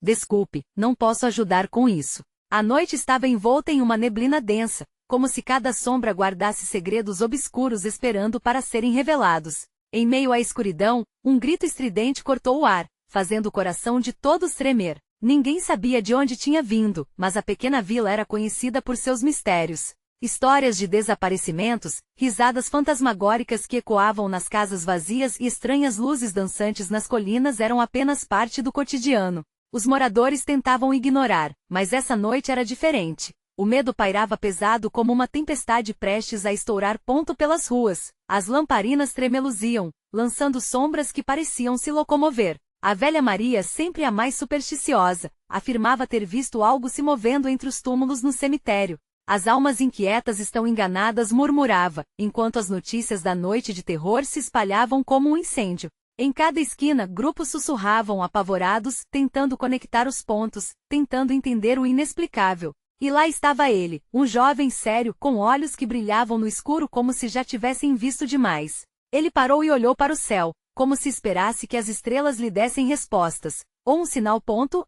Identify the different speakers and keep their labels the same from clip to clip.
Speaker 1: Desculpe, não posso ajudar com isso. A noite estava envolta em uma neblina densa, como se cada sombra guardasse segredos obscuros esperando para serem revelados. Em meio à escuridão, um grito estridente cortou o ar, fazendo o coração de todos tremer. Ninguém sabia de onde tinha vindo, mas a pequena vila era conhecida por seus mistérios. Histórias de desaparecimentos, risadas fantasmagóricas que ecoavam nas casas vazias e estranhas luzes dançantes nas colinas eram apenas parte do cotidiano. Os moradores tentavam ignorar, mas essa noite era diferente. O medo pairava pesado como uma tempestade prestes a estourar ponto pelas ruas. As lamparinas tremeluziam, lançando sombras que pareciam se locomover. A velha Maria, sempre a mais supersticiosa, afirmava ter visto algo se movendo entre os túmulos no cemitério. As almas inquietas estão enganadas, murmurava, enquanto as notícias da noite de terror se espalhavam como um incêndio. Em cada esquina, grupos sussurravam apavorados, tentando conectar os pontos, tentando entender o inexplicável. E lá estava ele, um jovem sério, com olhos que brilhavam no escuro como se já tivessem visto demais. Ele parou e olhou para o céu, como se esperasse que as estrelas lhe dessem respostas. Ou um sinal.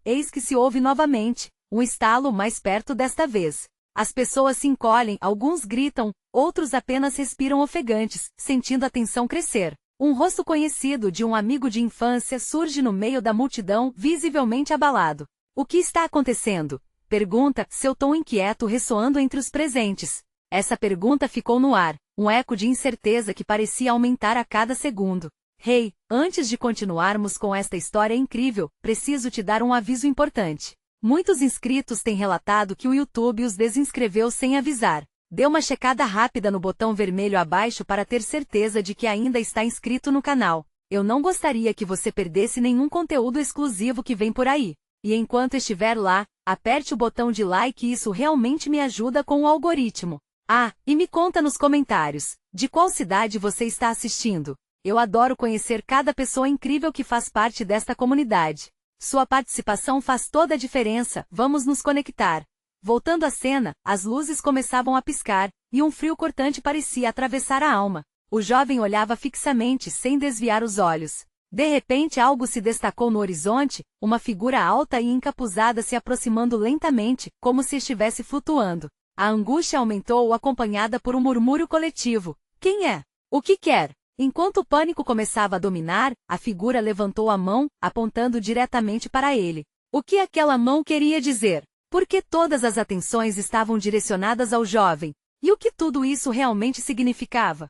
Speaker 1: Eis que se ouve novamente, um estalo mais perto desta vez. As pessoas se encolhem, alguns gritam, outros apenas respiram ofegantes, sentindo a tensão crescer. Um rosto conhecido de um amigo de infância surge no meio da multidão, visivelmente abalado. O que está acontecendo? Pergunta, seu tom inquieto ressoando entre os presentes. Essa pergunta ficou no ar, um eco de incerteza que parecia aumentar a cada segundo. Hey, antes de continuarmos com esta história incrível, preciso te dar um aviso importante. Muitos inscritos têm relatado que o YouTube os desinscreveu sem avisar. Dê uma checada rápida no botão vermelho abaixo para ter certeza de que ainda está inscrito no canal. Eu não gostaria que você perdesse nenhum conteúdo exclusivo que vem por aí. E enquanto estiver lá, aperte o botão de like e isso realmente me ajuda com o algoritmo. Ah, e me conta nos comentários, de qual cidade você está assistindo? Eu adoro conhecer cada pessoa incrível que faz parte desta comunidade. Sua participação faz toda a diferença, vamos nos conectar. Voltando à cena, as luzes começavam a piscar, e um frio cortante parecia atravessar a alma. O jovem olhava fixamente sem desviar os olhos. De repente algo se destacou no horizonte, uma figura alta e encapuzada se aproximando lentamente, como se estivesse flutuando. A angústia aumentou, acompanhada por um murmúrio coletivo. Quem é? O que quer? Enquanto o pânico começava a dominar, a figura levantou a mão, apontando diretamente para ele. O que aquela mão queria dizer? Por que todas as atenções estavam direcionadas ao jovem? E o que tudo isso realmente significava?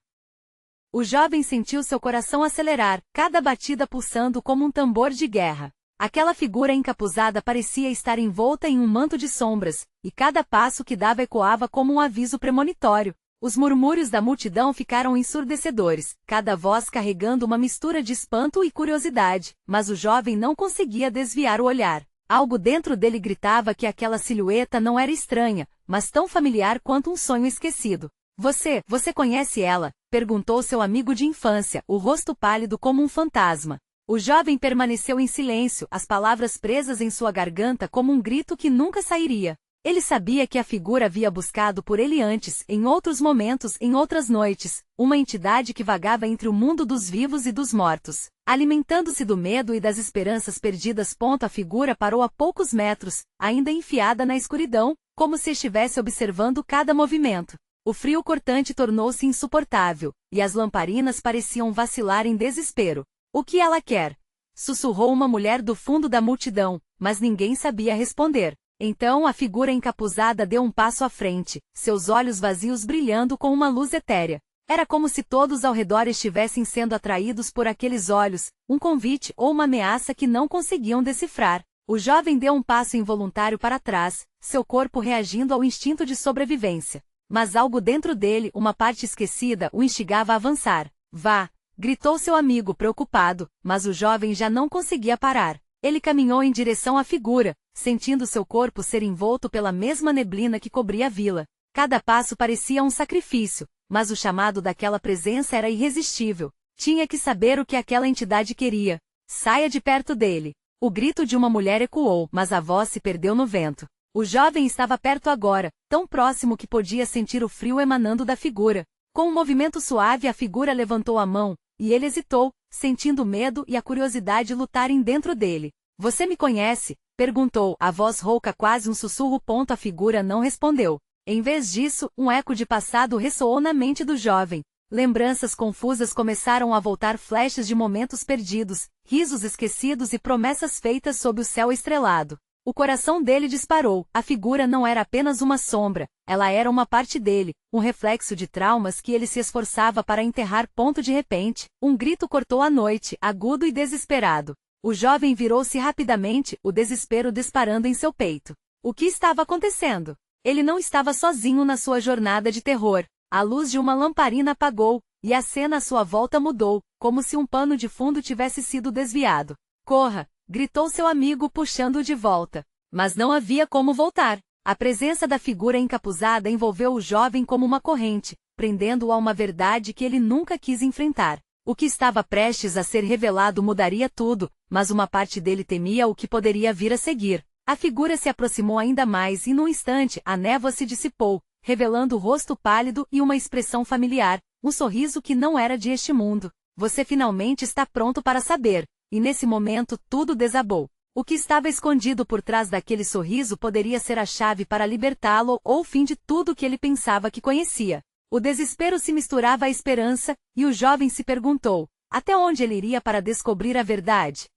Speaker 1: O jovem sentiu seu coração acelerar, cada batida pulsando como um tambor de guerra. Aquela figura encapuzada parecia estar envolta em um manto de sombras, e cada passo que dava ecoava como um aviso premonitório. Os murmúrios da multidão ficaram ensurdecedores, cada voz carregando uma mistura de espanto e curiosidade, mas o jovem não conseguia desviar o olhar. Algo dentro dele gritava que aquela silhueta não era estranha, mas tão familiar quanto um sonho esquecido. Você conhece ela? Perguntou seu amigo de infância, o rosto pálido como um fantasma. O jovem permaneceu em silêncio, as palavras presas em sua garganta como um grito que nunca sairia. Ele sabia que a figura havia buscado por ele antes, em outros momentos, em outras noites, uma entidade que vagava entre o mundo dos vivos e dos mortos, alimentando-se do medo e das esperanças perdidas. A figura parou a poucos metros, ainda enfiada na escuridão, como se estivesse observando cada movimento. O frio cortante tornou-se insuportável, e as lamparinas pareciam vacilar em desespero. O que ela quer? Sussurrou uma mulher do fundo da multidão, mas ninguém sabia responder. Então a figura encapuzada deu um passo à frente, seus olhos vazios brilhando com uma luz etérea. Era como se todos ao redor estivessem sendo atraídos por aqueles olhos, um convite ou uma ameaça que não conseguiam decifrar. O jovem deu um passo involuntário para trás, seu corpo reagindo ao instinto de sobrevivência. Mas algo dentro dele, uma parte esquecida, o instigava a avançar. Vá! Gritou seu amigo preocupado, mas o jovem já não conseguia parar. Ele caminhou em direção à figura, sentindo seu corpo ser envolto pela mesma neblina que cobria a vila. Cada passo parecia um sacrifício, mas o chamado daquela presença era irresistível. Tinha que saber o que aquela entidade queria. Saia de perto dele. O grito de uma mulher ecoou, mas a voz se perdeu no vento. O jovem estava perto agora, tão próximo que podia sentir o frio emanando da figura. Com um movimento suave a figura levantou a mão, e ele hesitou, sentindo o medo e a curiosidade lutarem dentro dele. Você me conhece? Perguntou, a voz rouca quase um sussurro. A figura não respondeu. Em vez disso, um eco de passado ressoou na mente do jovem. Lembranças confusas começaram a voltar, flashes de momentos perdidos, risos esquecidos e promessas feitas sob o céu estrelado. O coração dele disparou. A figura não era apenas uma sombra, ela era uma parte dele, um reflexo de traumas que ele se esforçava para enterrar. De repente, um grito cortou a noite, agudo e desesperado. O jovem virou-se rapidamente, o desespero disparando em seu peito. O que estava acontecendo? Ele não estava sozinho na sua jornada de terror. A luz de uma lamparina apagou, e a cena à sua volta mudou, como se um pano de fundo tivesse sido desviado. Corra! Gritou seu amigo, puxando-o de volta. Mas não havia como voltar. A presença da figura encapuzada envolveu o jovem como uma corrente, prendendo-o a uma verdade que ele nunca quis enfrentar. O que estava prestes a ser revelado mudaria tudo, mas uma parte dele temia o que poderia vir a seguir. A figura se aproximou ainda mais e num instante a névoa se dissipou, revelando o rosto pálido e uma expressão familiar, um sorriso que não era de este mundo. Você finalmente está pronto para saber. E nesse momento tudo desabou. O que estava escondido por trás daquele sorriso poderia ser a chave para libertá-lo ou o fim de tudo que ele pensava que conhecia. O desespero se misturava à esperança, e o jovem se perguntou, até onde ele iria para descobrir a verdade?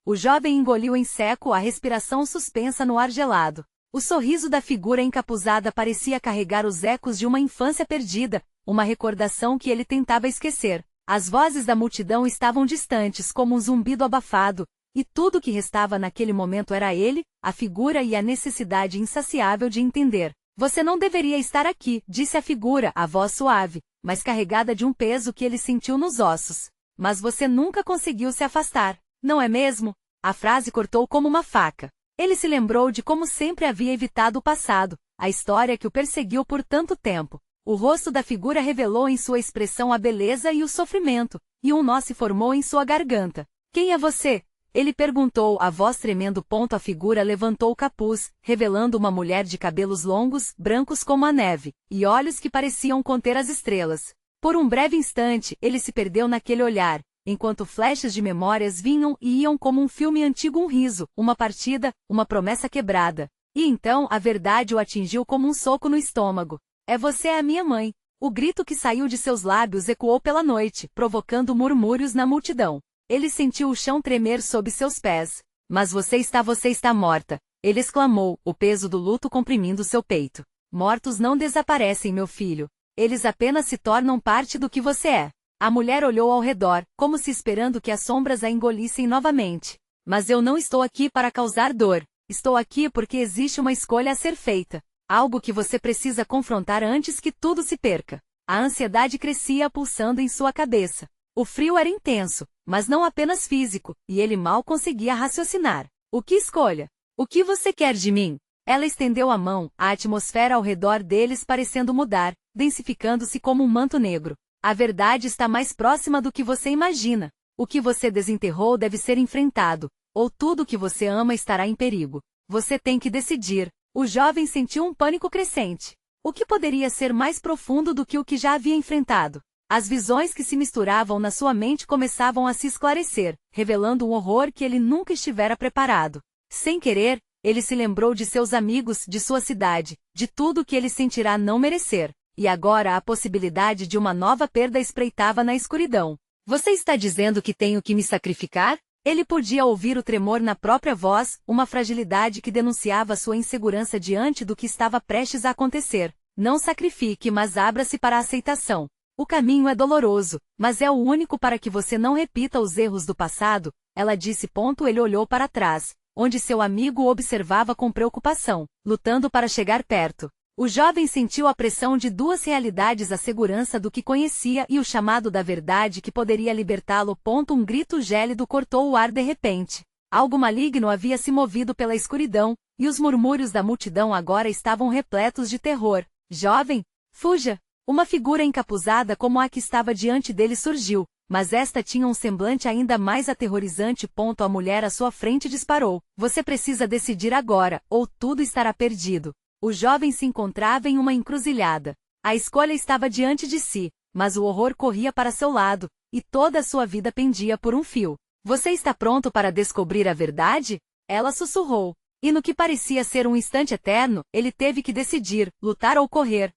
Speaker 1: O jovem engoliu em seco, a respiração suspensa no ar gelado. O sorriso da figura encapuzada parecia carregar os ecos de uma infância perdida, uma recordação que ele tentava esquecer. As vozes da multidão estavam distantes como um zumbido abafado, e tudo o que restava naquele momento era ele, a figura e a necessidade insaciável de entender. Você não deveria estar aqui, disse a figura, a voz suave, mas carregada de um peso que ele sentiu nos ossos. Mas você nunca conseguiu se afastar, não é mesmo? A frase cortou como uma faca. Ele se lembrou de como sempre havia evitado o passado, a história que o perseguiu por tanto tempo. O rosto da figura revelou em sua expressão a beleza e o sofrimento, e um nó se formou em sua garganta. Quem é você? Ele perguntou, a voz tremendo. A figura levantou o capuz, revelando uma mulher de cabelos longos, brancos como a neve, e olhos que pareciam conter as estrelas. Por um breve instante, ele se perdeu naquele olhar, enquanto flashes de memórias vinham e iam como um filme antigo, um riso, uma partida, uma promessa quebrada. E então a verdade o atingiu como um soco no estômago. Você é a minha mãe. O grito que saiu de seus lábios ecoou pela noite, provocando murmúrios na multidão. Ele sentiu o chão tremer sob seus pés. Mas você está morta. Ele exclamou, o peso do luto comprimindo seu peito. Mortos não desaparecem, meu filho. Eles apenas se tornam parte do que você é. A mulher olhou ao redor, como se esperando que as sombras a engolissem novamente. Mas eu não estou aqui para causar dor. Estou aqui porque existe uma escolha a ser feita. Algo que você precisa confrontar antes que tudo se perca. A ansiedade crescia pulsando em sua cabeça. O frio era intenso, mas não apenas físico, e ele mal conseguia raciocinar. O que escolha? O que você quer de mim? Ela estendeu a mão, a atmosfera ao redor deles parecendo mudar, densificando-se como um manto negro. A verdade está mais próxima do que você imagina. O que você desenterrou deve ser enfrentado, ou tudo que você ama estará em perigo. Você tem que decidir. O jovem sentiu um pânico crescente. O que poderia ser mais profundo do que o que já havia enfrentado? As visões que se misturavam na sua mente começavam a se esclarecer, revelando um horror que ele nunca estivera preparado. Sem querer, ele se lembrou de seus amigos, de sua cidade, de tudo que ele sentirá não merecer. E agora a possibilidade de uma nova perda espreitava na escuridão. Você está dizendo que tenho que me sacrificar? Ele podia ouvir o tremor na própria voz, uma fragilidade que denunciava sua insegurança diante do que estava prestes a acontecer. Não sacrifique, mas abra-se para a aceitação. O caminho é doloroso, mas é o único para que você não repita os erros do passado, ela disse. Ele olhou para trás, onde seu amigo o observava com preocupação, lutando para chegar perto. O jovem sentiu a pressão de duas realidades, a segurança do que conhecia e o chamado da verdade que poderia libertá-lo. Um grito gélido cortou o ar de repente. Algo maligno havia se movido pela escuridão, e os murmúrios da multidão agora estavam repletos de terror. Jovem, fuja! Uma figura encapuzada como a que estava diante dele surgiu, mas esta tinha um semblante ainda mais aterrorizante. A mulher à sua frente disparou. Você precisa decidir agora, ou tudo estará perdido. O jovem se encontrava em uma encruzilhada. A escolha estava diante de si, mas o horror corria para seu lado, e toda a sua vida pendia por um fio. Você está pronto para descobrir a verdade? Ela sussurrou. E no que parecia ser um instante eterno, ele teve que decidir, lutar ou correr.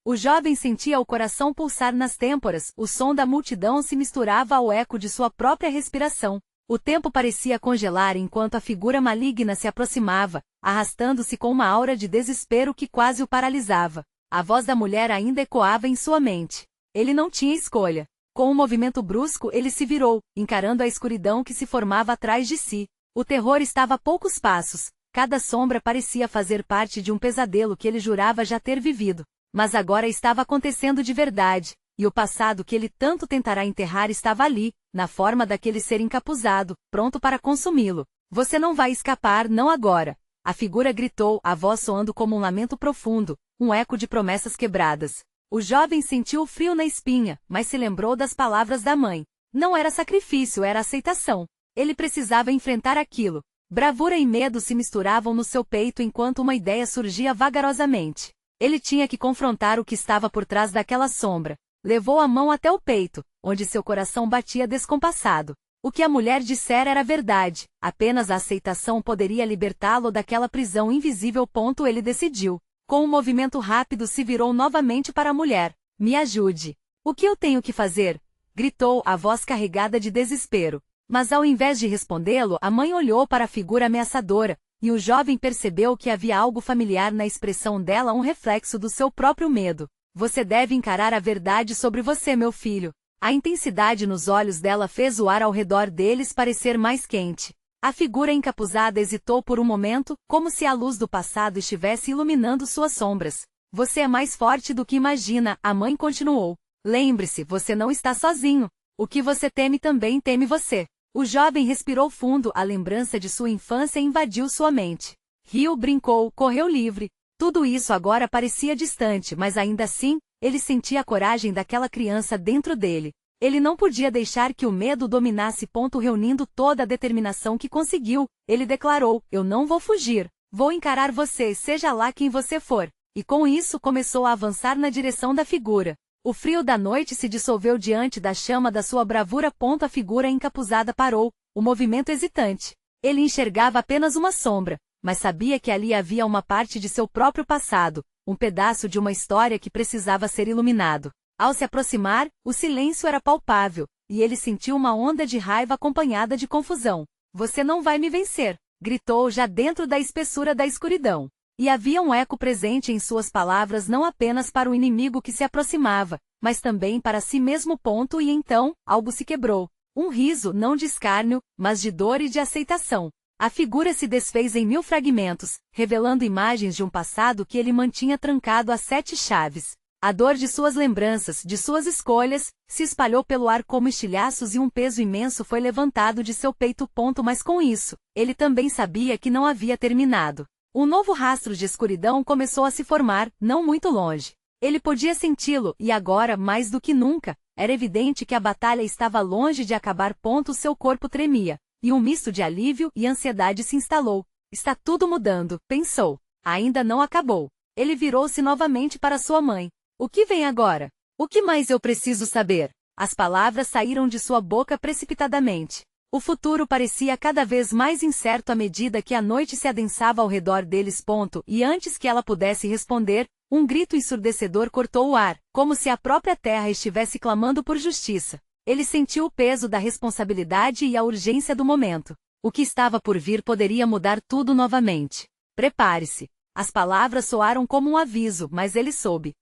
Speaker 1: O jovem sentia o coração pulsar nas têmporas, o som da multidão se misturava ao eco de sua própria respiração. O tempo parecia congelar enquanto a figura maligna se aproximava, arrastando-se com uma aura de desespero que quase o paralisava. A voz da mulher ainda ecoava em sua mente. Ele não tinha escolha. Com um movimento brusco ele se virou, encarando a escuridão que se formava atrás de si. O terror estava a poucos passos. Cada sombra parecia fazer parte de um pesadelo que ele jurava já ter vivido. Mas agora estava acontecendo de verdade, e o passado que ele tanto tentará enterrar estava ali, na forma daquele ser encapuzado, pronto para consumi-lo. Você não vai escapar, não agora. A figura gritou, a voz soando como um lamento profundo, um eco de promessas quebradas. O jovem sentiu o frio na espinha, mas se lembrou das palavras da mãe. Não era sacrifício, era aceitação. Ele precisava enfrentar aquilo. Bravura e medo se misturavam no seu peito enquanto uma ideia surgia vagarosamente. Ele tinha que confrontar o que estava por trás daquela sombra. Levou a mão até o peito, onde seu coração batia descompassado. O que a mulher dissera era verdade, apenas a aceitação poderia libertá-lo daquela prisão invisível. Ele decidiu. Com um movimento rápido se virou novamente para a mulher. Me ajude. O que eu tenho que fazer? Gritou, a voz carregada de desespero. Mas ao invés de respondê-lo, a mãe olhou para a figura ameaçadora, e o jovem percebeu que havia algo familiar na expressão dela, um reflexo do seu próprio medo. Você deve encarar a verdade sobre você, meu filho. A intensidade nos olhos dela fez o ar ao redor deles parecer mais quente. A figura encapuzada hesitou por um momento, como se a luz do passado estivesse iluminando suas sombras. Você é mais forte do que imagina, a mãe continuou. Lembre-se, você não está sozinho. O que você teme também teme você. O jovem respirou fundo, a lembrança de sua infância invadiu sua mente. Riu, brincou, correu livre. Tudo isso agora parecia distante, mas ainda assim, ele sentia a coragem daquela criança dentro dele. Ele não podia deixar que o medo dominasse. Reunindo toda a determinação que conseguiu, ele declarou, eu não vou fugir. Vou encarar você, seja lá quem você for. E com isso começou a avançar na direção da figura. O frio da noite se dissolveu diante da chama da sua bravura. A figura encapuzada parou, o movimento hesitante. Ele enxergava apenas uma sombra, mas sabia que ali havia uma parte de seu próprio passado, um pedaço de uma história que precisava ser iluminado. Ao se aproximar, o silêncio era palpável, e ele sentiu uma onda de raiva acompanhada de confusão. Você não vai me vencer, gritou já dentro da espessura da escuridão. E havia um eco presente em suas palavras não apenas para o inimigo que se aproximava, mas também para si mesmo. E então, algo se quebrou. Um riso não de escárnio, mas de dor e de aceitação. A figura se desfez em 1000 fragmentos, revelando imagens de um passado que ele mantinha trancado a 7 chaves. A dor de suas lembranças, de suas escolhas, se espalhou pelo ar como estilhaços e um peso imenso foi levantado de seu peito. Mas com isso, ele também sabia que não havia terminado. Um novo rastro de escuridão começou a se formar, não muito longe. Ele podia senti-lo, e agora, mais do que nunca, era evidente que a batalha estava longe de acabar. Seu corpo tremia, e um misto de alívio e ansiedade se instalou. Está tudo mudando, pensou. Ainda não acabou. Ele virou-se novamente para sua mãe. O que vem agora? O que mais eu preciso saber? As palavras saíram de sua boca precipitadamente. O futuro parecia cada vez mais incerto à medida que a noite se adensava ao redor deles. E antes que ela pudesse responder, um grito ensurdecedor cortou o ar, como se a própria terra estivesse clamando por justiça. Ele sentiu o peso da responsabilidade e a urgência do momento. O que estava por vir poderia mudar tudo novamente. Prepare-se. As palavras soaram como um aviso, mas ele soube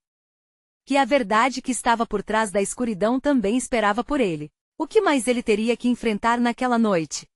Speaker 1: que a verdade que estava por trás da escuridão também esperava por ele. O que mais ele teria que enfrentar naquela noite?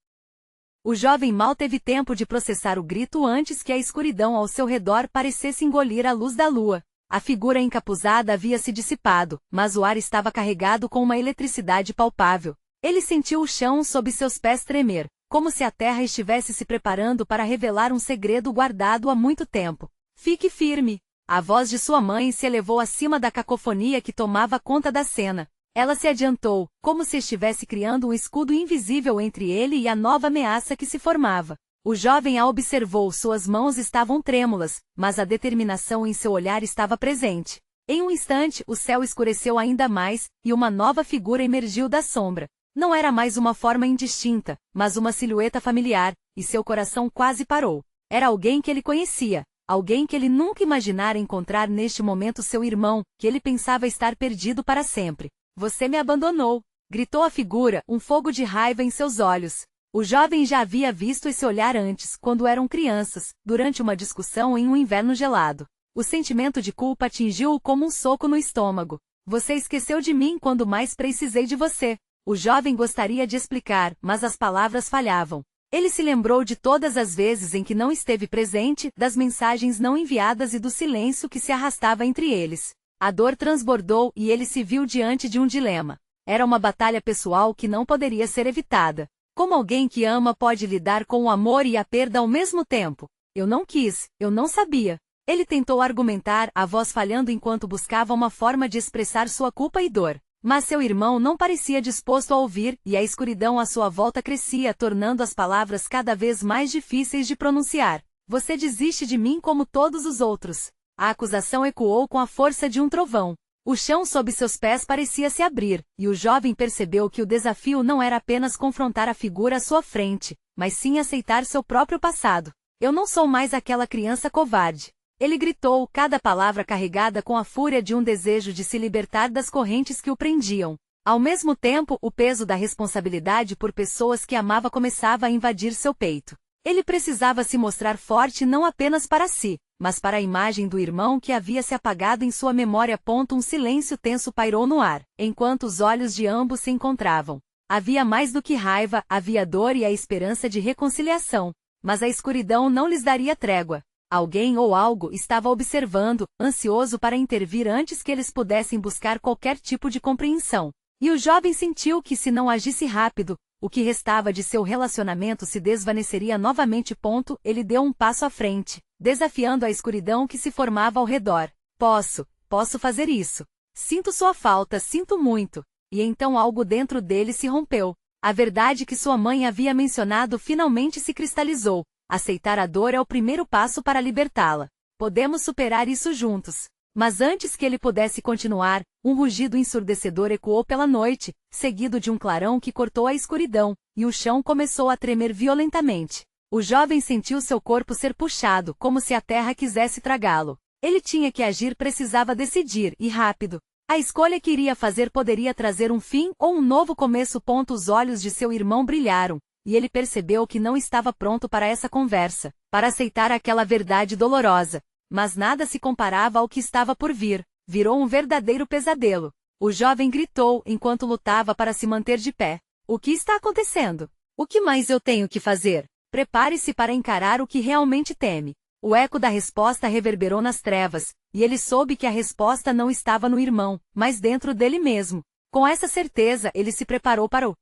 Speaker 1: O jovem mal teve tempo de processar o grito antes que a escuridão ao seu redor parecesse engolir a luz da lua. A figura encapuzada havia se dissipado, mas o ar estava carregado com uma eletricidade palpável. Ele sentiu o chão sob seus pés tremer, como se a terra estivesse se preparando para revelar um segredo guardado há muito tempo. Fique firme! A voz de sua mãe se elevou acima da cacofonia que tomava conta da cena. Ela se adiantou, como se estivesse criando um escudo invisível entre ele e a nova ameaça que se formava. O jovem a observou, suas mãos estavam trêmulas, mas a determinação em seu olhar estava presente. Em um instante, o céu escureceu ainda mais, e uma nova figura emergiu da sombra. Não era mais uma forma indistinta, mas uma silhueta familiar, e seu coração quase parou. Era alguém que ele conhecia, alguém que ele nunca imaginara encontrar neste momento, seu irmão, que ele pensava estar perdido para sempre. Você me abandonou, gritou a figura, um fogo de raiva em seus olhos. O jovem já havia visto esse olhar antes, quando eram crianças, durante uma discussão em um inverno gelado. O sentimento de culpa atingiu-o como um soco no estômago. Você esqueceu de mim quando mais precisei de você. O jovem gostaria de explicar, mas as palavras falhavam. Ele se lembrou de todas as vezes em que não esteve presente, das mensagens não enviadas e do silêncio que se arrastava entre eles. A dor transbordou e ele se viu diante de um dilema. Era uma batalha pessoal que não poderia ser evitada. Como alguém que ama pode lidar com o amor e a perda ao mesmo tempo? Eu não quis, eu não sabia. Ele tentou argumentar, a voz falhando enquanto buscava uma forma de expressar sua culpa e dor. Mas seu irmão não parecia disposto a ouvir, e a escuridão à sua volta crescia, tornando as palavras cada vez mais difíceis de pronunciar. Você desiste de mim como todos os outros. A acusação ecoou com a força de um trovão. O chão sob seus pés parecia se abrir, e o jovem percebeu que o desafio não era apenas confrontar a figura à sua frente, mas sim aceitar seu próprio passado. Eu não sou mais aquela criança covarde. Ele gritou, cada palavra carregada com a fúria de um desejo de se libertar das correntes que o prendiam. Ao mesmo tempo, o peso da responsabilidade por pessoas que amava começava a invadir seu peito. Ele precisava se mostrar forte não apenas para si, mas para a imagem do irmão que havia se apagado em sua memória. Um silêncio tenso pairou no ar, enquanto os olhos de ambos se encontravam. Havia mais do que raiva, havia dor e a esperança de reconciliação. Mas a escuridão não lhes daria trégua. Alguém ou algo estava observando, ansioso para intervir antes que eles pudessem buscar qualquer tipo de compreensão. E o jovem sentiu que, se não agisse rápido, o que restava de seu relacionamento se desvaneceria novamente. Ele deu um passo à frente, desafiando a escuridão que se formava ao redor. Posso fazer isso. Sinto sua falta, sinto muito. E então algo dentro dele se rompeu. A verdade que sua mãe havia mencionado finalmente se cristalizou. Aceitar a dor é o primeiro passo para libertá-la. Podemos superar isso juntos. Mas antes que ele pudesse continuar, um rugido ensurdecedor ecoou pela noite, seguido de um clarão que cortou a escuridão, e o chão começou a tremer violentamente. O jovem sentiu seu corpo ser puxado, como se a terra quisesse tragá-lo. Ele tinha que agir, precisava decidir, e rápido. A escolha que iria fazer poderia trazer um fim ou um novo começo. Os olhos de seu irmão brilharam, e ele percebeu que não estava pronto para essa conversa, para aceitar aquela verdade dolorosa. Mas nada se comparava ao que estava por vir. Virou um verdadeiro pesadelo. O jovem gritou enquanto lutava para se manter de pé. O que está acontecendo? O que mais eu tenho que fazer? Prepare-se para encarar o que realmente teme. O eco da resposta reverberou nas trevas, e ele soube que a resposta não estava no irmão, mas dentro dele mesmo. Com essa certeza, ele se preparou para o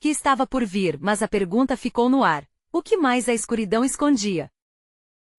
Speaker 1: que estava por vir, mas a pergunta ficou no ar. O que mais a escuridão escondia?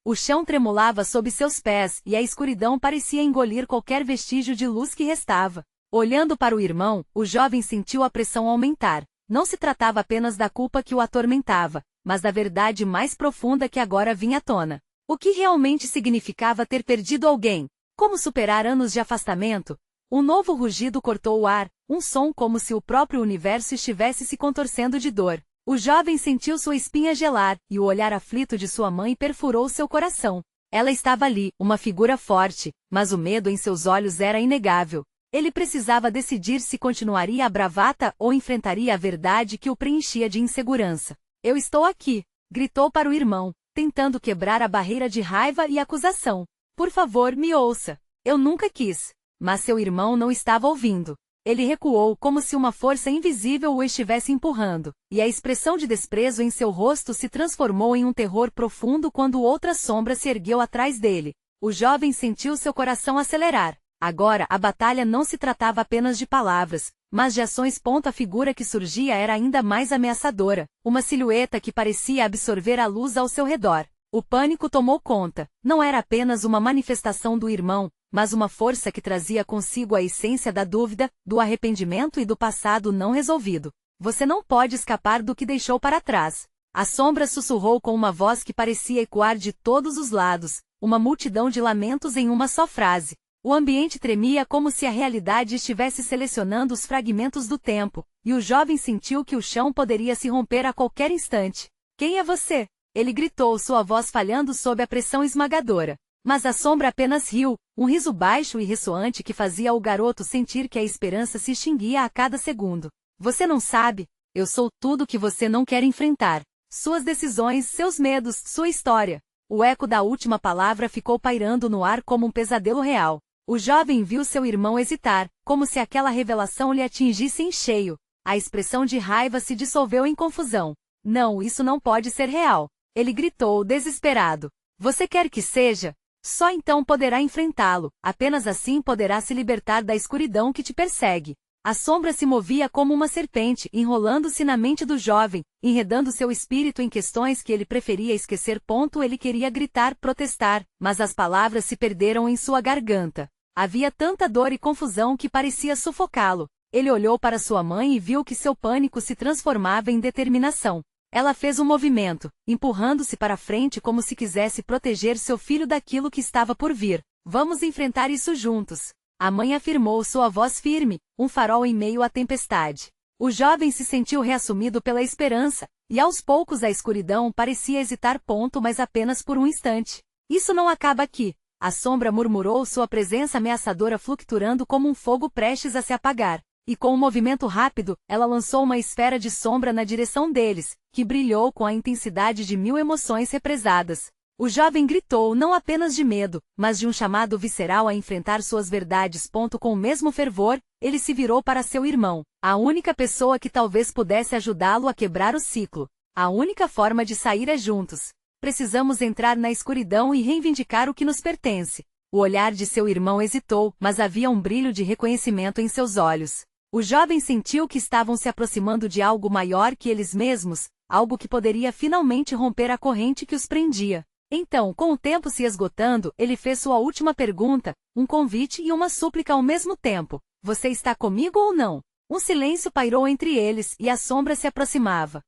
Speaker 1: O chão tremulava sob seus pés, e a escuridão parecia engolir qualquer vestígio de luz que restava. Olhando para o irmão, o jovem sentiu a pressão aumentar. Não se tratava apenas da culpa que o atormentava, mas da verdade mais profunda que agora vinha à tona. O que realmente significava ter perdido alguém? Como superar anos de afastamento? Um novo rugido cortou o ar, um som como se o próprio universo estivesse se contorcendo de dor. O jovem sentiu sua espinha gelar, e o olhar aflito de sua mãe perfurou seu coração. Ela estava ali, uma figura forte, mas o medo em seus olhos era inegável. Ele precisava decidir se continuaria a bravata ou enfrentaria a verdade que o preenchia de insegurança. Eu estou aqui, gritou para o irmão, tentando quebrar a barreira de raiva e acusação. Por favor, me ouça. Eu nunca quis. Mas seu irmão não estava ouvindo. Ele recuou como se uma força invisível o estivesse empurrando, e a expressão de desprezo em seu rosto se transformou em um terror profundo quando outra sombra se ergueu atrás dele. O jovem sentiu seu coração acelerar. Agora, a batalha não se tratava apenas de palavras, mas de ações. A figura que surgia era ainda mais ameaçadora, uma silhueta que parecia absorver a luz ao seu redor. O pânico tomou conta. Não era apenas uma manifestação do irmão, mas uma força que trazia consigo a essência da dúvida, do arrependimento e do passado não resolvido. Você não pode escapar do que deixou para trás. A sombra sussurrou com uma voz que parecia ecoar de todos os lados, uma multidão de lamentos em uma só frase. O ambiente tremia como se a realidade estivesse selecionando os fragmentos do tempo, e o jovem sentiu que o chão poderia se romper a qualquer instante. Quem é você? Ele gritou, sua voz falhando sob a pressão esmagadora. Mas a sombra apenas riu, um riso baixo e ressoante que fazia o garoto sentir que a esperança se extinguia a cada segundo. Você não sabe? Eu sou tudo que você não quer enfrentar. Suas decisões, seus medos, sua história. O eco da última palavra ficou pairando no ar como um pesadelo real. O jovem viu seu irmão hesitar, como se aquela revelação lhe atingisse em cheio. A expressão de raiva se dissolveu em confusão. Não, isso não pode ser real. Ele gritou, desesperado. Você quer que seja? Só então poderá enfrentá-lo, apenas assim poderá se libertar da escuridão que te persegue. A sombra se movia como uma serpente, enrolando-se na mente do jovem, enredando seu espírito em questões que ele preferia esquecer. Ele queria gritar, protestar, mas as palavras se perderam em sua garganta. Havia tanta dor e confusão que parecia sufocá-lo. Ele olhou para sua mãe e viu que seu pânico se transformava em determinação. Ela fez um movimento, empurrando-se para frente como se quisesse proteger seu filho daquilo que estava por vir. Vamos enfrentar isso juntos. A mãe afirmou, sua voz firme, um farol em meio à tempestade. O jovem se sentiu reassumido pela esperança, e aos poucos a escuridão parecia hesitar. Mas apenas por um instante. Isso não acaba aqui. A sombra murmurou, sua presença ameaçadora fluctuando como um fogo prestes a se apagar. E com um movimento rápido, ela lançou uma esfera de sombra na direção deles, que brilhou com a intensidade de 1000 emoções represadas. O jovem gritou não apenas de medo, mas de um chamado visceral a enfrentar suas verdades. Com o mesmo fervor, ele se virou para seu irmão, a única pessoa que talvez pudesse ajudá-lo a quebrar o ciclo. A única forma de sair é juntos. Precisamos entrar na escuridão e reivindicar o que nos pertence. O olhar de seu irmão hesitou, mas havia um brilho de reconhecimento em seus olhos. O jovem sentiu que estavam se aproximando de algo maior que eles mesmos, algo que poderia finalmente romper a corrente que os prendia. Então, com o tempo se esgotando, ele fez sua última pergunta, um convite e uma súplica ao mesmo tempo. Você está comigo ou não? Um silêncio pairou entre eles e a sombra se aproximava.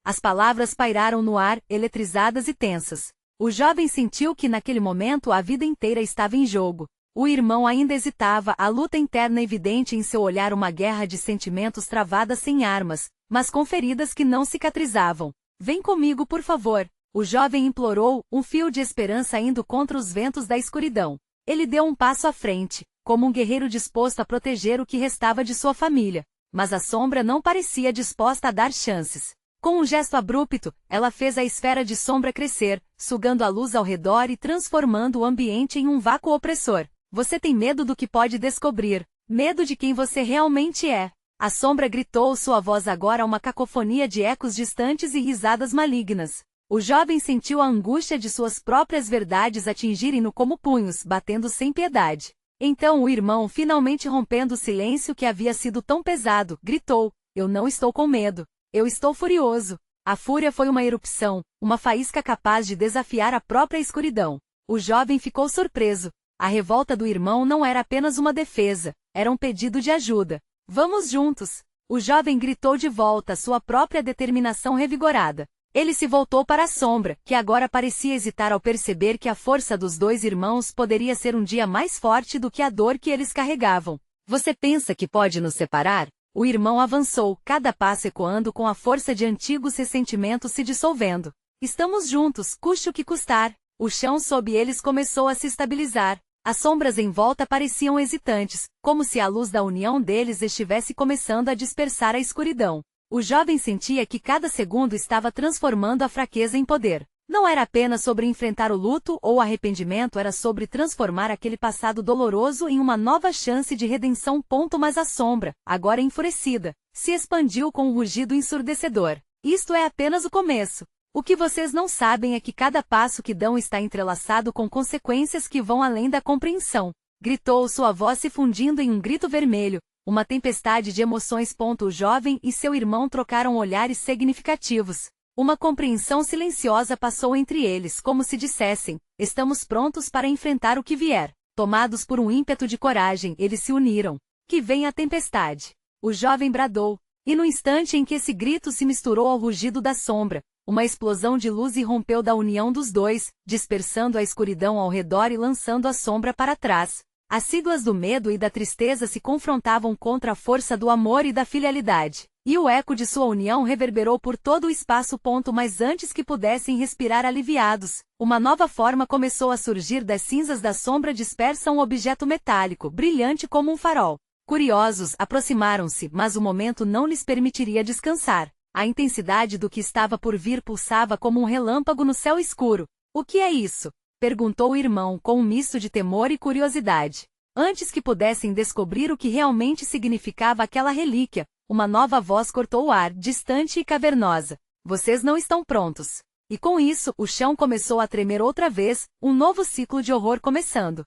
Speaker 1: As palavras pairaram no ar, eletrizadas e tensas. O jovem sentiu que naquele momento a vida inteira estava em jogo. O irmão ainda hesitava, a luta interna evidente em seu olhar, uma guerra de sentimentos travada sem armas, mas com feridas que não cicatrizavam. Vem comigo, por favor. O jovem implorou, um fio de esperança indo contra os ventos da escuridão. Ele deu um passo à frente, como um guerreiro disposto a proteger o que restava de sua família. Mas a sombra não parecia disposta a dar chances. Com um gesto abrupto, ela fez a esfera de sombra crescer, sugando a luz ao redor e transformando o ambiente em um vácuo opressor. Você tem medo do que pode descobrir, medo de quem você realmente é. A sombra gritou, sua voz agora uma cacofonia de ecos distantes e risadas malignas. O jovem sentiu a angústia de suas próprias verdades atingirem-no como punhos, batendo sem piedade. Então o irmão, finalmente rompendo o silêncio que havia sido tão pesado, gritou, eu não estou com medo. Eu estou furioso. A fúria foi uma erupção, uma faísca capaz de desafiar a própria escuridão. O jovem ficou surpreso. A revolta do irmão não era apenas uma defesa, era um pedido de ajuda. Vamos juntos! O jovem gritou de volta, sua própria determinação revigorada. Ele se voltou para a sombra, que agora parecia hesitar ao perceber que a força dos dois irmãos poderia ser um dia mais forte do que a dor que eles carregavam. Você pensa que pode nos separar? O irmão avançou, cada passo ecoando com a força de antigos ressentimentos se dissolvendo. Estamos juntos, custe o que custar. O chão sob eles começou a se estabilizar. As sombras em volta pareciam hesitantes, como se a luz da união deles estivesse começando a dispersar a escuridão. O jovem sentia que cada segundo estava transformando a fraqueza em poder. Não era apenas sobre enfrentar o luto ou o arrependimento, era sobre transformar aquele passado doloroso em uma nova chance de redenção. Mas a sombra, agora enfurecida, se expandiu com um rugido ensurdecedor. Isto é apenas o começo. O que vocês não sabem é que cada passo que dão está entrelaçado com consequências que vão além da compreensão. Gritou, sua voz se fundindo em um grito vermelho, uma tempestade de emoções. O jovem e seu irmão trocaram olhares significativos. Uma compreensão silenciosa passou entre eles, como se dissessem, estamos prontos para enfrentar o que vier. Tomados por um ímpeto de coragem, eles se uniram. Que venha a tempestade! O jovem bradou, e no instante em que esse grito se misturou ao rugido da sombra, uma explosão de luz irrompeu da união dos dois, dispersando a escuridão ao redor e lançando a sombra para trás. As siglas do medo e da tristeza se confrontavam contra a força do amor e da filialidade, e o eco de sua união reverberou por todo o espaço. Mas antes que pudessem respirar aliviados, uma nova forma começou a surgir das cinzas da sombra dispersa, um objeto metálico, brilhante como um farol. Curiosos, aproximaram-se, mas o momento não lhes permitiria descansar. A intensidade do que estava por vir pulsava como um relâmpago no céu escuro. O que é isso? Perguntou o irmão com um misto de temor e curiosidade. Antes que pudessem descobrir o que realmente significava aquela relíquia, uma nova voz cortou o ar, distante e cavernosa. Vocês não estão prontos. E com isso, o chão começou a tremer outra vez, um novo ciclo de horror começando.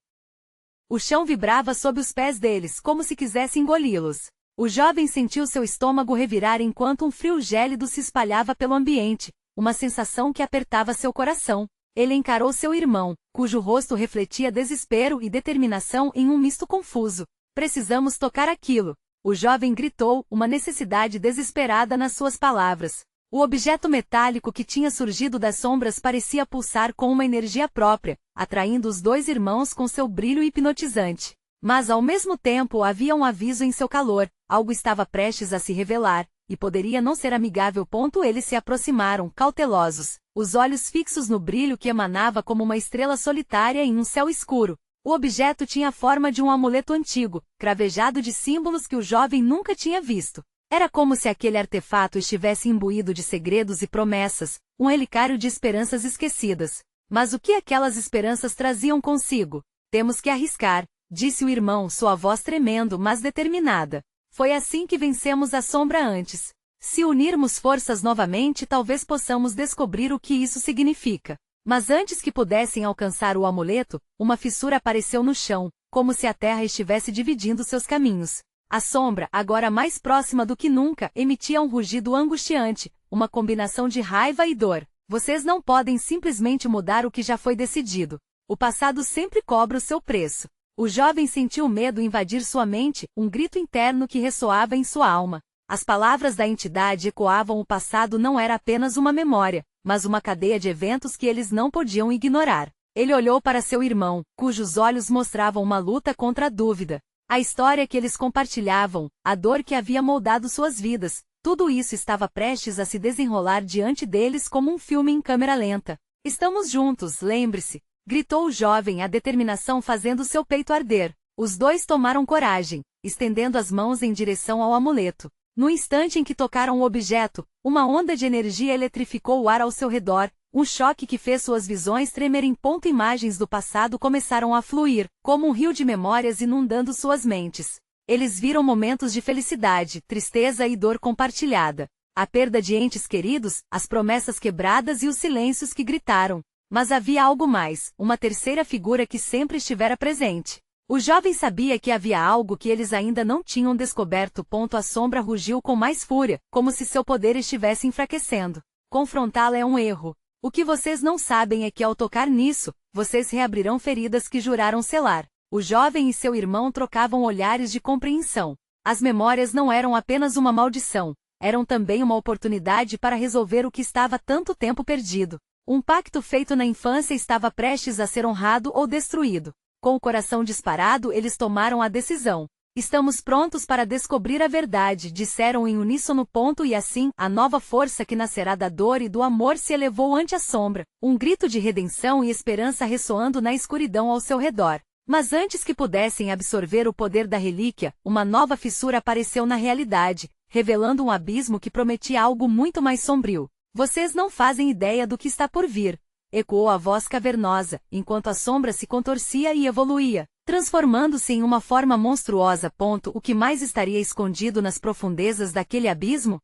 Speaker 1: O chão vibrava sob os pés deles, como se quisesse engoli-los. O jovem sentiu seu estômago revirar enquanto um frio gélido se espalhava pelo ambiente, uma sensação que apertava seu coração. Ele encarou seu irmão, cujo rosto refletia desespero e determinação em um misto confuso. Precisamos tocar aquilo. O jovem gritou, uma necessidade desesperada nas suas palavras. O objeto metálico que tinha surgido das sombras parecia pulsar com uma energia própria, atraindo os dois irmãos com seu brilho hipnotizante. Mas ao mesmo tempo havia um aviso em seu calor, algo estava prestes a se revelar, e poderia não ser amigável. Eles se aproximaram, cautelosos, os olhos fixos no brilho que emanava como uma estrela solitária em um céu escuro. O objeto tinha a forma de um amuleto antigo, cravejado de símbolos que o jovem nunca tinha visto. Era como se aquele artefato estivesse imbuído de segredos e promessas, um relicário de esperanças esquecidas. Mas o que aquelas esperanças traziam consigo? Temos que arriscar, disse o irmão, sua voz tremendo, mas determinada. Foi assim que vencemos a sombra antes. Se unirmos forças novamente, talvez possamos descobrir o que isso significa. Mas antes que pudessem alcançar o amuleto, uma fissura apareceu no chão, como se a terra estivesse dividindo seus caminhos. A sombra, agora mais próxima do que nunca, emitia um rugido angustiante, uma combinação de raiva e dor. Vocês não podem simplesmente mudar o que já foi decidido. O passado sempre cobra o seu preço. O jovem sentiu medo invadir sua mente, um grito interno que ressoava em sua alma. As palavras da entidade ecoavam. O passado não era apenas uma memória, mas uma cadeia de eventos que eles não podiam ignorar. Ele olhou para seu irmão, cujos olhos mostravam uma luta contra a dúvida. A história que eles compartilhavam, a dor que havia moldado suas vidas, tudo isso estava prestes a se desenrolar diante deles como um filme em câmera lenta. Estamos juntos, lembre-se, gritou o jovem, a determinação fazendo seu peito arder. Os dois tomaram coragem, estendendo as mãos em direção ao amuleto. No instante em que tocaram o objeto, uma onda de energia eletrificou o ar ao seu redor, um choque que fez suas visões tremerem. Imagens do passado começaram a fluir, como um rio de memórias inundando suas mentes. Eles viram momentos de felicidade, tristeza e dor compartilhada. A perda de entes queridos, as promessas quebradas e os silêncios que gritaram. Mas havia algo mais, uma terceira figura que sempre estivera presente. O jovem sabia que havia algo que eles ainda não tinham descoberto. A sombra rugiu com mais fúria, como se seu poder estivesse enfraquecendo. Confrontá-la é um erro. O que vocês não sabem é que ao tocar nisso, vocês reabrirão feridas que juraram selar. O jovem e seu irmão trocavam olhares de compreensão. As memórias não eram apenas uma maldição, eram também uma oportunidade para resolver o que estava tanto tempo perdido. Um pacto feito na infância estava prestes a ser honrado ou destruído. Com o coração disparado, eles tomaram a decisão. Estamos prontos para descobrir a verdade, disseram em uníssono. E assim, a nova força que nascerá da dor e do amor se elevou ante a sombra, um grito de redenção e esperança ressoando na escuridão ao seu redor. Mas antes que pudessem absorver o poder da relíquia, uma nova fissura apareceu na realidade, revelando um abismo que prometia algo muito mais sombrio. Vocês não fazem ideia do que está por vir, ecoou a voz cavernosa, enquanto a sombra se contorcia e evoluía, transformando-se em uma forma monstruosa. O que mais estaria escondido nas profundezas daquele abismo?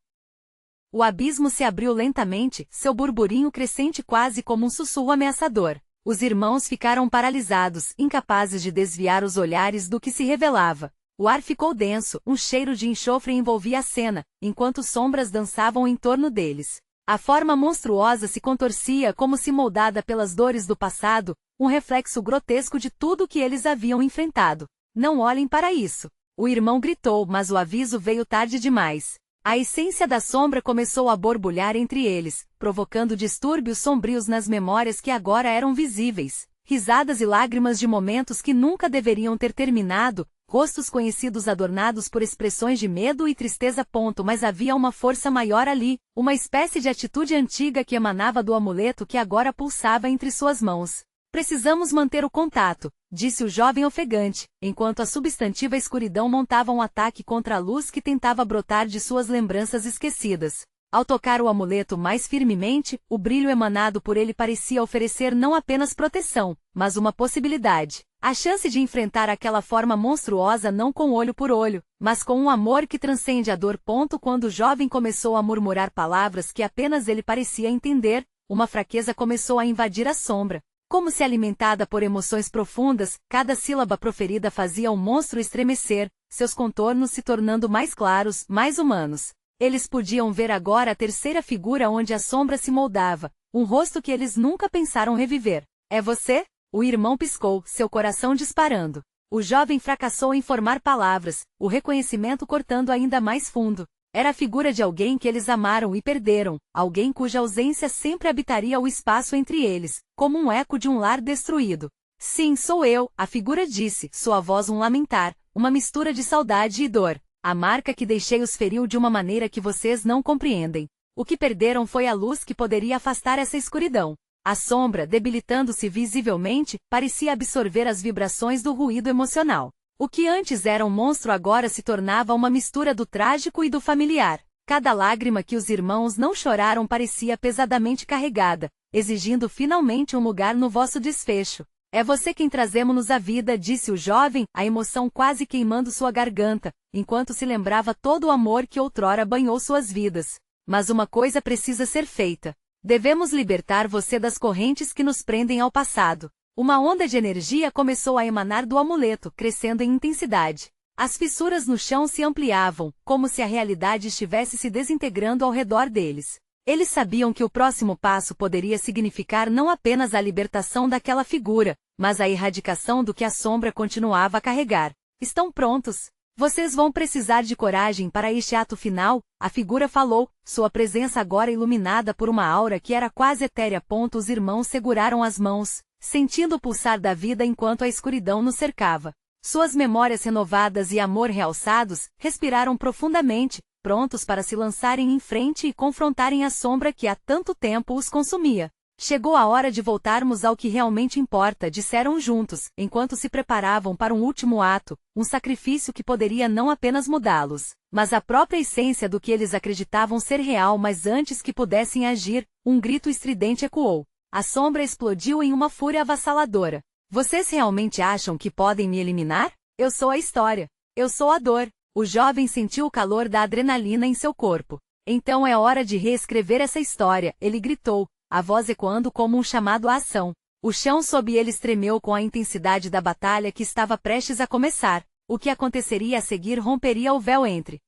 Speaker 1: O abismo se abriu lentamente, seu burburinho crescente quase como um sussurro ameaçador. Os irmãos ficaram paralisados, incapazes de desviar os olhares do que se revelava. O ar ficou denso, um cheiro de enxofre envolvia a cena, enquanto sombras dançavam em torno deles. A forma monstruosa se contorcia como se moldada pelas dores do passado, um reflexo grotesco de tudo que eles haviam enfrentado. Não olhem para isso. O irmão gritou, mas o aviso veio tarde demais. A essência da sombra começou a borbulhar entre eles, provocando distúrbios sombrios nas memórias que agora eram visíveis. risadas e lágrimas de momentos que nunca deveriam ter terminado, rostos conhecidos adornados por expressões de medo e tristeza. Mas havia uma força maior ali, uma espécie de atitude antiga que emanava do amuleto que agora pulsava entre suas mãos. Precisamos manter o contato, disse o jovem ofegante, enquanto a substantiva escuridão montava um ataque contra a luz que tentava brotar de suas lembranças esquecidas. Ao tocar o amuleto mais firmemente, o brilho emanado por ele parecia oferecer não apenas proteção, mas uma possibilidade. A chance de enfrentar aquela forma monstruosa não com olho por olho, mas com um amor que transcende a dor. Quando o jovem começou a murmurar palavras que apenas ele parecia entender, uma fraqueza começou a invadir a sombra. Como se alimentada por emoções profundas, cada sílaba proferida fazia o monstro estremecer, seus contornos se tornando mais claros, mais humanos. Eles podiam ver agora a terceira figura onde a sombra se moldava, um rosto que eles nunca pensaram reviver. É você? O irmão piscou, seu coração disparando. O jovem fracassou em formar palavras, o reconhecimento cortando ainda mais fundo. Era a figura de alguém que eles amaram e perderam, alguém cuja ausência sempre habitaria o espaço entre eles, como um eco de um lar destruído. Sim, sou eu, a figura disse, sua voz um lamentar, uma mistura de saudade e dor. A marca que deixei os feriu de uma maneira que vocês não compreendem. O que perderam foi a luz que poderia afastar essa escuridão. A sombra, debilitando-se visivelmente, parecia absorver as vibrações do ruído emocional. O que antes era um monstro agora se tornava uma mistura do trágico e do familiar. Cada lágrima que os irmãos não choraram parecia pesadamente carregada, exigindo finalmente um lugar no vosso desfecho. É você quem trazemos-nos à vida, disse o jovem, a emoção quase queimando sua garganta, enquanto se lembrava todo o amor que outrora banhou suas vidas. Mas uma coisa precisa ser feita. Devemos libertar você das correntes que nos prendem ao passado. Uma onda de energia começou a emanar do amuleto, crescendo em intensidade. As fissuras no chão se ampliavam, como se a realidade estivesse se desintegrando ao redor deles. Eles sabiam que o próximo passo poderia significar não apenas a libertação daquela figura, mas a erradicação do que a sombra continuava a carregar. Estão prontos? Vocês vão precisar de coragem para este ato final, a figura falou, sua presença agora iluminada por uma aura que era quase etérea. Os irmãos seguraram as mãos, sentindo o pulsar da vida enquanto a escuridão nos cercava. Suas memórias renovadas e amor realçados, respiraram profundamente, prontos para se lançarem em frente e confrontarem a sombra que há tanto tempo os consumia. Chegou a hora de voltarmos ao que realmente importa, disseram juntos, enquanto se preparavam para um último ato, um sacrifício que poderia não apenas mudá-los, mas a própria essência do que eles acreditavam ser real. Mas antes que pudessem agir, um grito estridente ecoou. A sombra explodiu em uma fúria avassaladora. Vocês realmente acham que podem me eliminar? Eu sou a história. Eu sou a dor. O jovem sentiu o calor da adrenalina em seu corpo. Então é hora de reescrever essa história, ele gritou, a voz ecoando como um chamado à ação. O chão sob eles tremeu com a intensidade da batalha que estava prestes a começar. O que aconteceria a seguir romperia o véu entre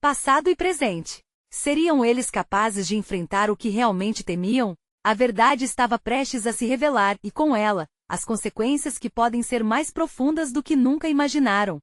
Speaker 1: passado e presente. Seriam eles capazes de enfrentar o que realmente temiam? A verdade estava prestes a se revelar e, com ela, as consequências que podem ser mais profundas do que nunca imaginaram.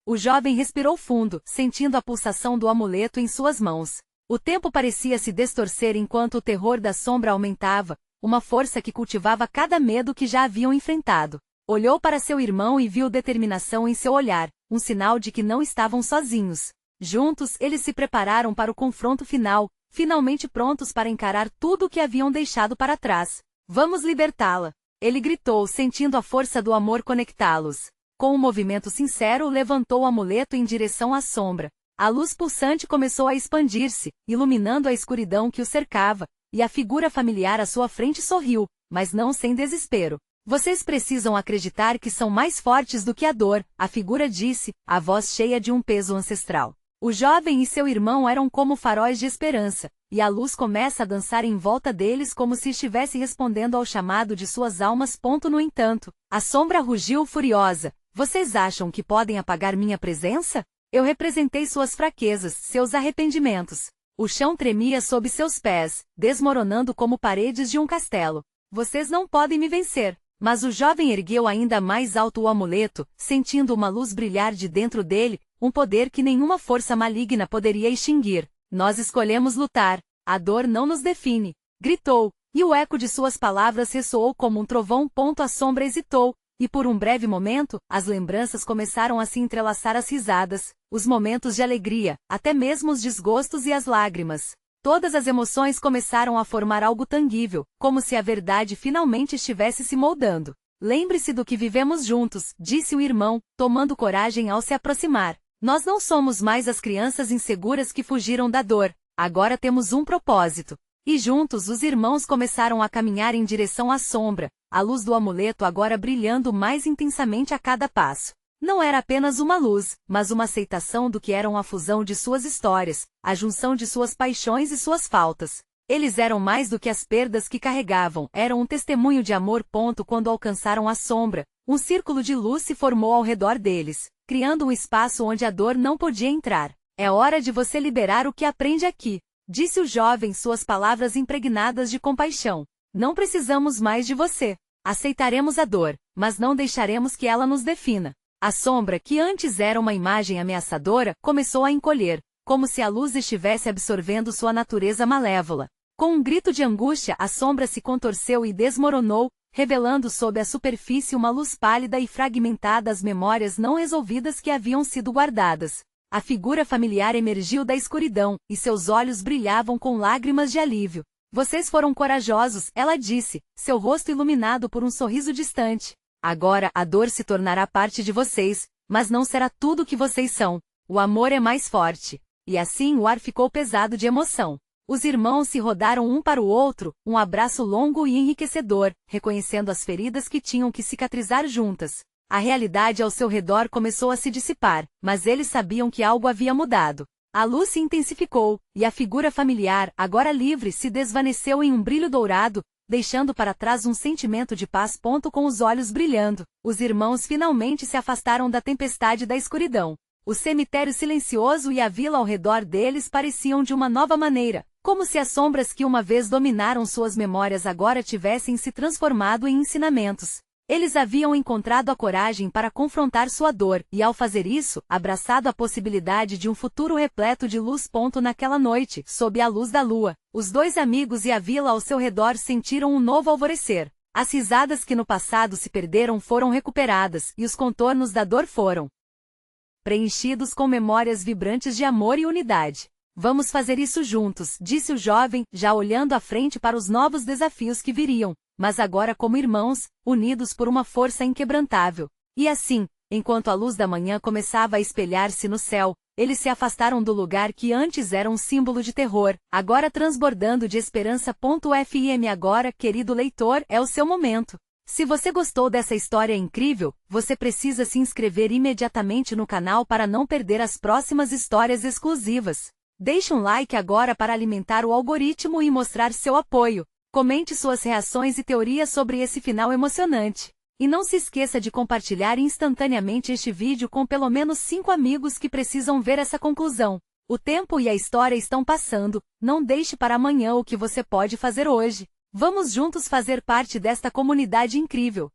Speaker 1: O jovem respirou fundo, sentindo a pulsação do amuleto em suas mãos. O tempo parecia se distorcer enquanto o terror da sombra aumentava, uma força que cultivava cada medo que já haviam enfrentado. Olhou para seu irmão e viu determinação em seu olhar, um sinal de que não estavam sozinhos. Juntos, eles se prepararam para o confronto final, finalmente prontos para encarar tudo o que haviam deixado para trás. Vamos libertá-la! Ele gritou, sentindo a força do amor conectá-los. Com um movimento sincero, levantou o amuleto em direção à sombra. A luz pulsante começou a expandir-se, iluminando a escuridão que o cercava, e a figura familiar à sua frente sorriu, mas não sem desespero. Vocês precisam acreditar que são mais fortes do que a dor, a figura disse, a voz cheia de um peso ancestral. O jovem e seu irmão eram como faróis de esperança, e a luz começa a dançar em volta deles como se estivesse respondendo ao chamado de suas almas. No entanto, a sombra rugiu furiosa. Vocês acham que podem apagar minha presença? Eu representei suas fraquezas, seus arrependimentos. O chão tremia sob seus pés, desmoronando como paredes de um castelo. Vocês não podem me vencer. Mas o jovem ergueu ainda mais alto o amuleto, sentindo uma luz brilhar de dentro dele, um poder que nenhuma força maligna poderia extinguir. Nós escolhemos lutar. A dor não nos define. Gritou, E o eco de suas palavras ressoou como um trovão. A sombra hesitou, e por um breve momento, as lembranças começaram a se entrelaçar, as risadas, os momentos de alegria, até mesmo os desgostos e as lágrimas. Todas as emoções começaram a formar algo tangível, como se a verdade finalmente estivesse se moldando. Lembre-se do que vivemos juntos, disse o irmão, tomando coragem ao se aproximar. Nós não somos mais as crianças inseguras que fugiram da dor, agora temos um propósito. E juntos os irmãos começaram a caminhar em direção à sombra, a luz do amuleto agora brilhando mais intensamente a cada passo. Não era apenas uma luz, mas uma aceitação do que eram a fusão de suas histórias, a junção de suas paixões e suas faltas. Eles eram mais do que as perdas que carregavam, eram um testemunho de amor. Quando alcançaram a sombra, um círculo de luz se formou ao redor deles, criando um espaço onde a dor não podia entrar. É hora de você liberar o que aprende aqui, disse o jovem, suas palavras impregnadas de compaixão. Não precisamos mais de você. Aceitaremos a dor, mas não deixaremos que ela nos defina. A sombra, que antes era uma imagem ameaçadora, começou a encolher, como se a luz estivesse absorvendo sua natureza malévola. Com um grito de angústia, a sombra se contorceu e desmoronou, revelando sob a superfície uma luz pálida e fragmentada, as memórias não resolvidas que haviam sido guardadas. A figura familiar emergiu da escuridão, e seus olhos brilhavam com lágrimas de alívio. Vocês foram corajosos, ela disse, seu rosto iluminado por um sorriso distante. Agora a dor se tornará parte de vocês, mas não será tudo o que vocês são. O amor é mais forte. E assim o ar ficou pesado de emoção. Os irmãos se rodaram um para o outro, um abraço longo e enriquecedor, reconhecendo as feridas que tinham que cicatrizar juntas. A realidade ao seu redor começou a se dissipar, mas eles sabiam que algo havia mudado. A luz se intensificou, e a figura familiar, agora livre, se desvaneceu em um brilho dourado, deixando para trás um sentimento de paz. Com os olhos brilhando, os irmãos finalmente se afastaram da tempestade da escuridão. O cemitério silencioso e a vila ao redor deles pareciam de uma nova maneira, como se as sombras que uma vez dominaram suas memórias agora tivessem se transformado em ensinamentos. Eles haviam encontrado a coragem para confrontar sua dor, e ao fazer isso, abraçado a possibilidade de um futuro repleto de luz. Naquela noite, sob a luz da lua, os dois amigos e a vila ao seu redor sentiram um novo alvorecer. As risadas que no passado se perderam foram recuperadas, e os contornos da dor foram preenchidos com memórias vibrantes de amor e unidade. Vamos fazer isso juntos, disse o jovem, já olhando à frente para os novos desafios que viriam, mas agora como irmãos, unidos por uma força inquebrantável. E assim, enquanto a luz da manhã começava a espelhar-se no céu, eles se afastaram do lugar que antes era um símbolo de terror, agora transbordando de esperança. FM Agora, querido leitor, é o seu momento. Se você gostou dessa história incrível, você precisa se inscrever imediatamente no canal para não perder as próximas histórias exclusivas. Deixe um like agora para alimentar o algoritmo e mostrar seu apoio. Comente suas reações e teorias sobre esse final emocionante. E não se esqueça de compartilhar instantaneamente este vídeo com pelo menos 5 amigos que precisam ver essa conclusão. O tempo e a história estão passando, não deixe para amanhã o que você pode fazer hoje. Vamos juntos fazer parte desta comunidade incrível.